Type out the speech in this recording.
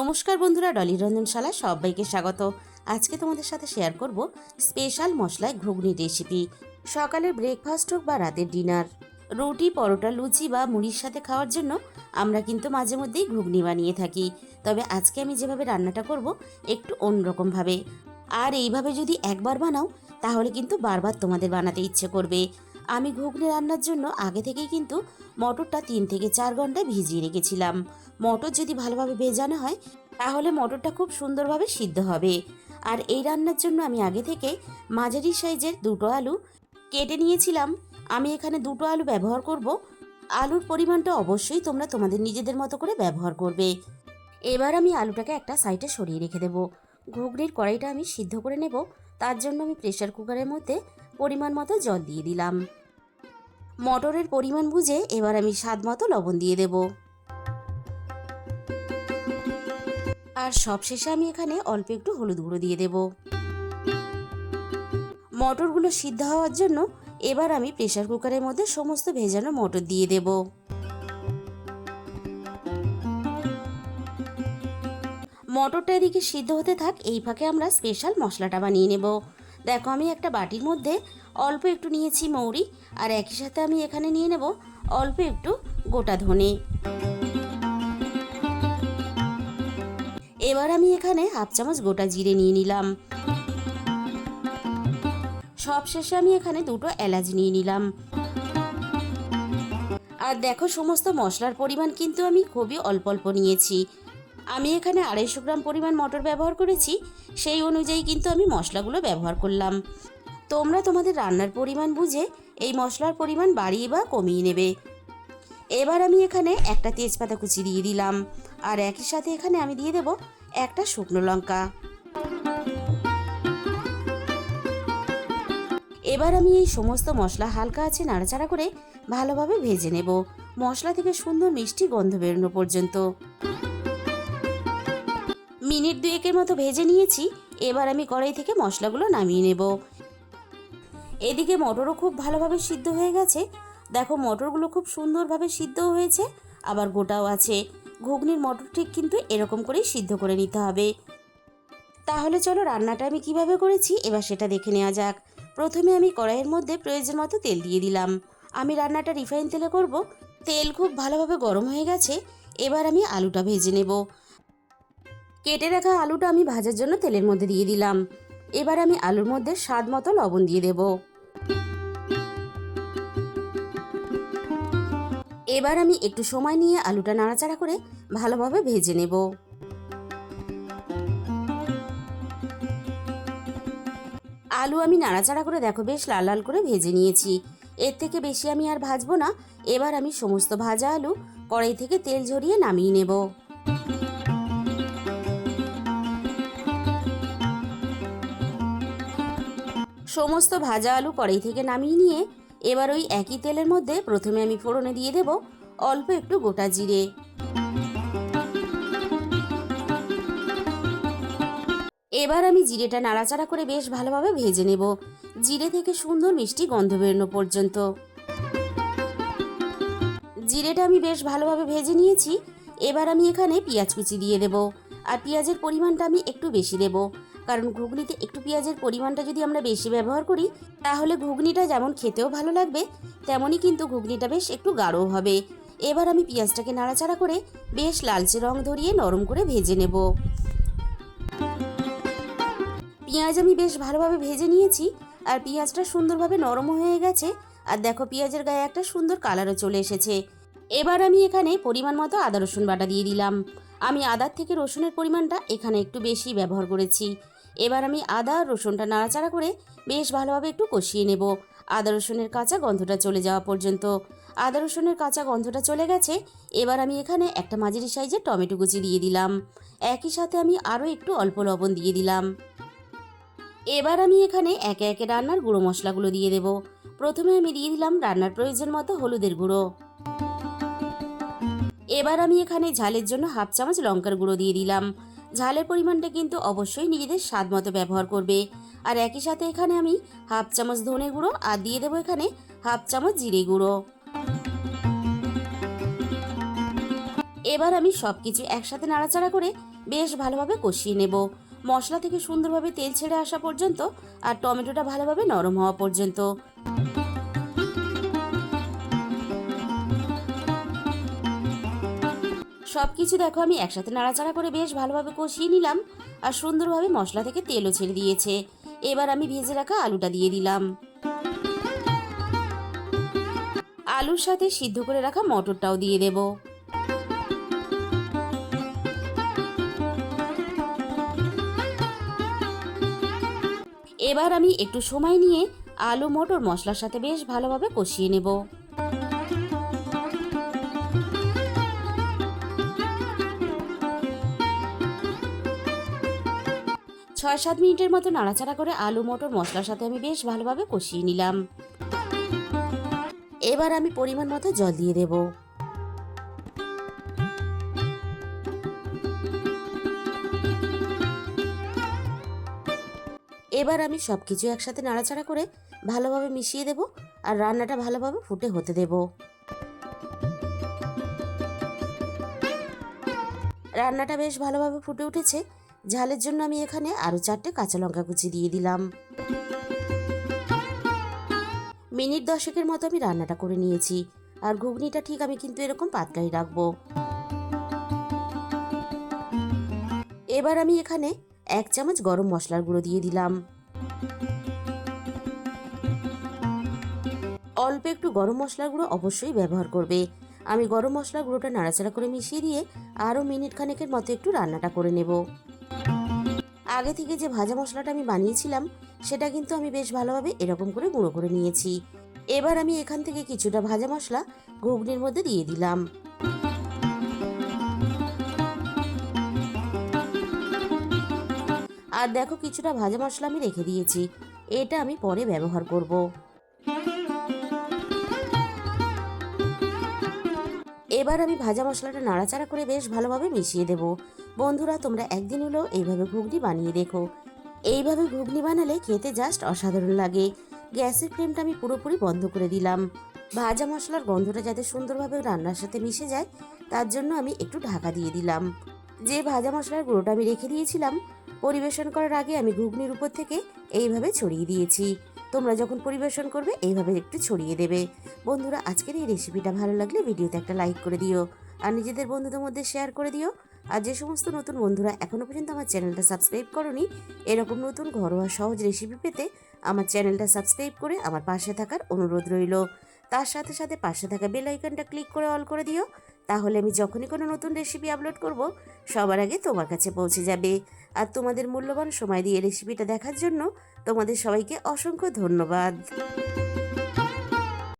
নমস্কার বন্ধুরা, ডলি রন্ধনশালা সবাইকে স্বাগত। আজকে তোমাদের সাথে শেয়ার করব স্পেশাল মশলায় ঘুগনি রেসিপি। সকালের ব্রেকফাস্ট হোক বা রাতের ডিনার, রুটি, পরোটা, লুচি বা মুড়ির সাথে খাওয়ার জন্য আমরা কিন্তু মাঝে মধ্যেই ঘুগনি বানিয়ে থাকি। তবে আজকে আমি যেভাবে রান্নাটা করব একটু অন্যরকমভাবে। আর এইভাবে যদি একবার বানাও তাহলে কিন্তু বারবার তোমাদের বানাতে ইচ্ছে করবে। আমি ঘুগনি রান্নার জন্য আগে থেকেই কিন্তু মটরটা 3 থেকে 4 ঘন্টা ভিজিয়ে রেখেছিলাম। মটর যদি ভালোভাবে ভেজানো হয় তাহলে মটরটা খুব সুন্দরভাবে সিদ্ধ হবে। আর এই রান্নার জন্য আমি আগে থেকে মাঝারি সাইজের 2টো আলু কেটে নিয়েছিলাম। আমি এখানে 2টো আলু ব্যবহার করব। আলুর পরিমাণটা অবশ্যই তোমরা তোমাদের নিজেদের মতো করে ব্যবহার করবে। এবার আমি আলুটাকে একটা সাইডে সরিয়ে রেখে দেব। ঘুগনির কড়াইটা আমি সিদ্ধ করে নেব। তার জন্য আমি প্রেসার কুকারের মধ্যে পরিমাণ মতো জল দিয়ে দিলাম। মটরের পরিমাণ বুঝে এবার আমি স্বাদ মতো লবণ দিয়ে দেব। আর সবশেষে আমি এখানে অল্প একটু হলুদ গুঁড়ো দিয়ে দেব। মটরগুলো সিদ্ধ হওয়ার জন্য এবার আমি প্রেসার কুকারের মধ্যে সমস্ত ভেজানো মটর দিয়ে দেব। মটরটা এদিকে সিদ্ধ হতে থাক, এই ফাঁকে আমরা স্পেশাল মশলাটা বানিয়ে নেব। দেখো, আমি একটা বাটির মধ্যে অল্প একটু নিয়েছি মৌরি, আর একই সাথে আমি এখানে নিয়ে নেব অল্প একটু গোটা ধনে। এবার আমি এখানে হাফ চামচ গোটা জিরে নিয়ে নিলাম। সবশেষে আমি এখানে 2টো এলাচ নিয়ে নিলাম। আর দেখো, সমস্ত মশলার পরিমাণ কিন্তু আমি খুবই অল্প অল্প নিয়েছি। আমি এখানে 250 গ্রাম পরিমাণ মটর ব্যবহার করেছি, সেই অনুযায়ী কিন্তু আমি মশলাগুলো ব্যবহার করলাম। তোমরা তোমাদের রান্নার পরিমাণ বুঝে এই মশলার পরিমাণ বাড়িয়ে বা কমিয়ে নেবে। এবার আমি এখানে একটা তেজপাতা কুচি দিয়ে দিলাম, আর একই সাথে এখানে আমি দিয়ে দেব একটা শুকনো লঙ্কা। এবার আমি এই সমস্ত মশলা হালকা আছে নাড়াচাড়া করে ভালোভাবে ভেজে নেব, মশলা থেকে সুন্দর মিষ্টি গন্ধ বেরোনো পর্যন্ত। মিনিট 2-এর মতো ভেজে নিয়েছি। এবার আমি কড়াই থেকে মশলাগুলো নামিয়ে নেব। এদিকে মটরও খুব ভালোভাবে সিদ্ধ হয়ে গেছে। দেখো, মটরগুলো খুব সুন্দরভাবে সিদ্ধও হয়েছে, আবার গোটাও আছে। ঘুগনির মটর ঠিক কিন্তু এরকম করেই সিদ্ধ করে নিতে হবে। তাহলে চলো রান্নাটা আমি কিভাবে করেছি এবার সেটা দেখে নেওয়া যাক। প্রথমে আমি কড়াইয়ের মধ্যে প্রয়োজন মতো তেল দিয়ে দিলাম। আমি রান্নাটা রিফাইন তেলে করব। তেল খুব ভালোভাবে গরম হয়ে গেছে। এবার আমি আলুটা ভেজে নেব। কেটে রাখা আলুটা আমি ভাজার জন্য তেলের মধ্যে দিয়ে দিলাম। এবার আমি আলুর মধ্যে স্বাদ মতো লবণ দিয়ে দেব। এবার আমি একটু সময় নিয়ে আলুটা নাড়াচাড়া করে ভালোভাবে ভেজে নেব। আলু আমি নাড়াচাড়া করে দেখো বেশ লাল লাল করে ভেজে নিয়েছি। এর থেকে বেশি আমি আর ভাজবো না। এবার আমি সমস্ত ভাজা আলু কড়াই থেকে তেল ঝরিয়ে নামিয়ে নেব। সমস্ত ভাজা আলু কড়াই থেকে নামিয়ে নিয়ে এবার ওই একই তেলের মধ্যে প্রথমে আমি ফোড়নে দিয়ে দেব অল্প একটু গোটা জিরে। এবার আমি জিরেটা নাড়াচাড়া করে বেশ ভালোভাবে ভেজে নেব, জিরে থেকে সুন্দর মিষ্টি গন্ধ বেরোনো পর্যন্ত। জিরেটা আমি বেশ ভালোভাবে ভেজে নিয়েছি। এবার আমি এখানে পেঁয়াজ কুচি দিয়ে দেব। আর পেঁয়াজের পরিমাণটা আমি একটু বেশি দেব, কারণ ঘুগনিতে একটু পেঁয়াজের পরিমাণটা যদি আমরা বেশি ব্যবহার করি তাহলে ঘুগনিটা যেমন খেতেও ভালো লাগবে, তেমনই কিন্তু ঘুগনিটা বেশ একটু গাঢ়ও হবে। এবার আমি পেঁয়াজটাকে নাড়াচাড়া করে বেশ লালচে রং ধরিয়ে নরম করে ভেজে নেব। পেঁয়াজ আমি বেশ ভালোভাবে ভেজে নিয়েছি, আর পেঁয়াজটা সুন্দরভাবে নরম হয়ে গেছে। আর দেখো, পেঁয়াজের গায়ে একটা সুন্দর কালারও চলে এসেছে। এবার আমি এখানে পরিমাণ মতো আদা রসুন বাটা দিয়ে দিলাম। আমি আদার থেকে রসুনের পরিমাণটা এখানে একটু বেশি ব্যবহার করেছি। এবার আমি আদা আর রসুনটা নাড়াচাড়া করে বেশ ভালোভাবে একটু কষিয়ে নেব, আদা রসুনের কাঁচা গন্ধটা চলে যাওয়া পর্যন্ত। আদা রসুনের কাঁচা গন্ধটা চলে গেছে। এবার আমি এখানে একটা মাঝারি সাইজের টমেটো কুচি দিয়ে দিলাম। একই সাথে আমি আরও একটু অল্প লবণ দিয়ে দিলাম। এবার আমি এখানে একে একে রান্নার গুঁড়ো মশলাগুলো দিয়ে দেব। প্রথমে আমি দিয়ে দিলাম রান্নার প্রয়োজন মতো হলুদের গুঁড়ো। এবার আমি এখানে ঝালের জন্য হাফ চামচ লঙ্কার গুঁড়ো দিয়ে দিলাম। ঝালের পরিমাণটা কিন্তু অবশ্যই নিজেদের স্বাদ মতো ব্যবহার করবে। আর একই সাথে এখানে আমি হাফ চামচ ধনে গুঁড়ো আর দিয়ে দেবো এখানে হাফ চামচ জিরে গুঁড়ো। এবার আমি সব কিছু একসাথে নাড়াচাড়া করে বেশ ভালোভাবে কষিয়ে নেব, মশলা থেকে সুন্দরভাবে তেল ছেড়ে আসা পর্যন্ত আর টমেটোটা ভালোভাবে নরম হওয়া পর্যন্ত। সব কিছু দেখো আমি একসাথে নাড়াচাড়া করে বেশ ভালোভাবে কষিয়ে নিলাম আর সুন্দরভাবে মশলা থেকে তেলও ছেড়ে দিয়েছে। এবার আমি ভেজে রাখা আলুটা দিয়ে দিলাম। আলুর সাথে সিদ্ধ করে রাখা মটরটাও দিয়ে দেব। এবার আমি একটু সময় নিয়ে আলু মটর মশলার সাথে বেশ ভালোভাবে কষিয়ে নেব। 6-7 মিনিটের মতো নাড়াচাড়া করে আলু মটর মশলার সাথে আমি বেশ ভালোভাবে কষিয়ে নিলাম। এবার আমি পরিমাণ মতো জল দিয়ে দেব। এবার আমি সবকিছু একসাথে নাড়াচাড়া করে ভালোভাবে মিশিয়ে দেব আর রান্নাটা ভালোভাবে ফুটে হতে দেব। রান্নাটা বেশ ভালোভাবে ফুটে উঠেছে। ঝালের জন্য আমি এখানে আরও 4টে কাঁচা লঙ্কা কুচি দিয়ে দিলাম। মিনিট 10-এর মতো আমি রান্নাটা করে নিয়েছি আর ঘুগনিটা ঠিক আমি কিন্তু এরকম পাতলাই রাখবো। এবার আমি এখানে 1 চামচ গরম মশলার গুঁড়ো দিয়ে দিলাম। অল্প একটু গরম মশলার গুঁড়ো অবশ্যই ব্যবহার করবে। আমি গরম মশলার গুঁড়োটা নাড়াচাড়া করে মিশিয়ে দিয়ে আরও মিনিট খানেকের মতো একটু রান্নাটা করে নেব। আগে থেকে যে ভাজা মশলাটা আমি বানিয়েছিলাম সেটা কিন্তু আমি বেশ ভালোভাবে এরকম করে গুঁড়ো করে নিয়েছি। এবার আমি এখান থেকে কিছুটা ভাজা মশলা ঘুগনির মধ্যে দিয়ে দিলাম। আর দেখো কিছুটা ভাজা মশলা আমি রেখে দিয়েছি, এটা আমি পরে ব্যবহার করব। এবার আমি ভাজা মশলাটা নাড়াচাড়া করে বেশ ভালোভাবে মিশিয়ে দেব। বন্ধুরা, তোমরা একদিন হলেও এইভাবে ঘুগনি বানিয়ে দেখো। এইভাবে ঘুগনি বানালে খেতে জাস্ট অসাধারণ লাগে। গ্যাসের ফ্লেমটা আমি পুরোপুরি বন্ধ করে দিলাম। ভাজা মশলার গন্ধটা যাতে সুন্দরভাবে রান্নার সাথে মিশে যায় তার জন্য আমি একটু ঢাকা দিয়ে দিলাম। যে ভাজা মশলার গুঁড়োটা আমি রেখে দিয়েছিলাম পরিবেশন করার আগে আমি ঘুগনির উপর থেকে এইভাবে ছড়িয়ে দিয়েছি। তোমরা যখন পরিবেশন করবে এইভাবে একটু ছড়িয়ে দেবে। বন্ধুরা, আজকের এই রেসিপিটা ভালো লাগলে ভিডিওতে একটা লাইক করে দিও আর নিজেদের বন্ধুদের মধ্যে শেয়ার করে দিও। আর যে সমস্ত নতুন বন্ধুরা এখনও পর্যন্ত আমার চ্যানেলটা সাবস্ক্রাইব করোনি, এরকম নতুন ঘরোয়া সহজ রেসিপি পেতে আমার চ্যানেলটা সাবস্ক্রাইব করে আমার পাশে থাকার অনুরোধ রইল। তার সাথে সাথে পাশে থাকা বেল আইকনটা ক্লিক করে অল করে দিও, তাহলে আমি যখনই কোনো নতুন রেসিপি আপলোড করব সবার আগে তোমার কাছে পৌঁছে যাবে। আর তোমাদের মূল্যবান সময় দিয়ে রেসিপিটা দেখার জন্য তোমাদের সবাইকে অসংখ্য ধন্যবাদ।